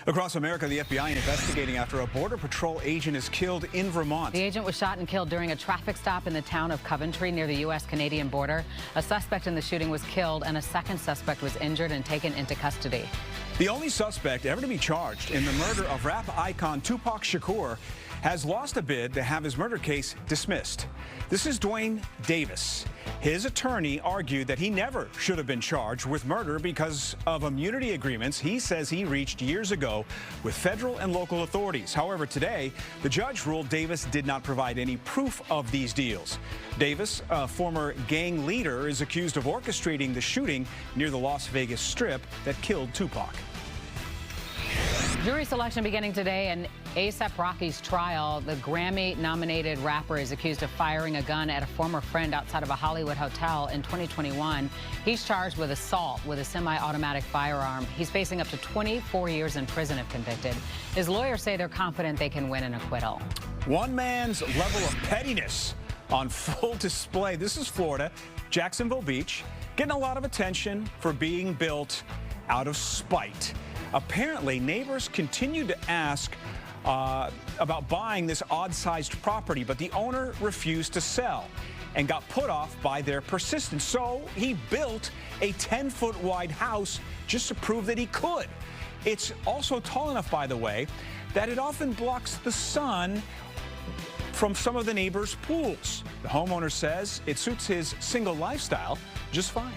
Across America, the FBI investigating after a Border Patrol agent is killed in Vermont. The agent was shot and killed during a traffic stop in the town of Coventry near the U.S.-Canadian border. A suspect in the shooting was killed, and a second suspect was injured and taken into custody. The only suspect ever to be charged in the murder of rap icon Tupac Shakur has lost a bid to have his murder case dismissed. This is Dwayne Davis. His attorney argued that he never should have been charged with murder because of immunity agreements he says he reached years ago with federal and local authorities. However, today, the judge ruled Davis did not provide any proof of these deals. Davis, a former gang leader, is accused of orchestrating the shooting near the Las Vegas Strip that killed Tupac. Jury selection beginning today in A$AP Rocky's trial. The Grammy-nominated rapper is accused of firing a gun at a former friend outside of a Hollywood hotel in 2021. He's charged with assault with a semi-automatic firearm. He's facing up to 24 years in prison if convicted. His lawyers say they're confident they can win an acquittal. One man's level of pettiness on full display. This is Florida, Jacksonville Beach, getting a lot of attention for being built out of spite. Apparently, neighbors continued to ask about buying this odd-sized property, but the owner refused to sell and got put off by their persistence. So he built a 10-foot wide house just to prove that he could. It's also tall enough, by the way, that it often blocks the sun from some of the neighbors' pools. The homeowner says it suits his single lifestyle just fine.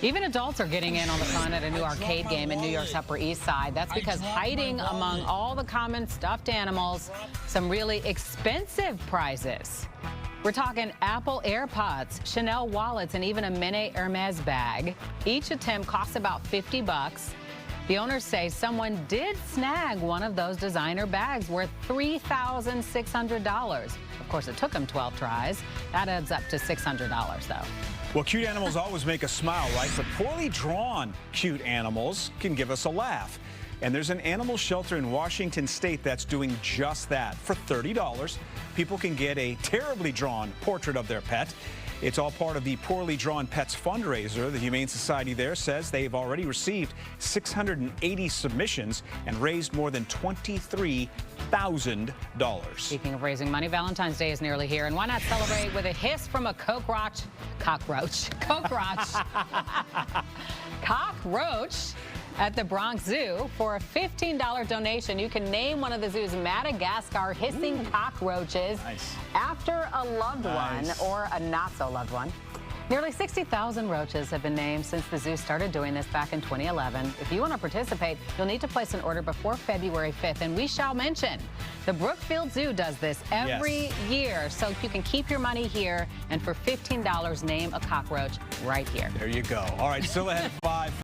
Even adults are getting in on the fun at a new arcade game in New York's Upper East Side. That's because hiding among all the common stuffed animals, some really expensive prizes. We're talking Apple AirPods, Chanel wallets, and even a mini Hermes bag. Each attempt costs about $50. The owners say someone did snag one of those designer bags worth $3,600. Of course, it took them 12 tries. That adds up to $600, though. Well, cute animals always make us smile, right? But poorly drawn cute animals can give us a laugh. And there's an animal shelter in Washington State that's doing just that. For $30, people can get a terribly drawn portrait of their pet. It's all part of the Poorly Drawn Pets fundraiser. The Humane Society there says they've already received 680 submissions and raised more than $23,000. Speaking of raising money, Valentine's Day is nearly here, and why not celebrate with a hiss from a cockroach at the Bronx Zoo. For a $15 donation, you can name one of the zoo's Madagascar hissing cockroaches after a loved one or a not-so-loved one. Nearly 60,000 roaches have been named since the zoo started doing this back in 2011. If you want to participate, you'll need to place an order before February 5th, and we shall mention the Brookfield Zoo does this every year, so you can keep your money here, and for $15, name a cockroach right here. There you go. All right, still ahead 5.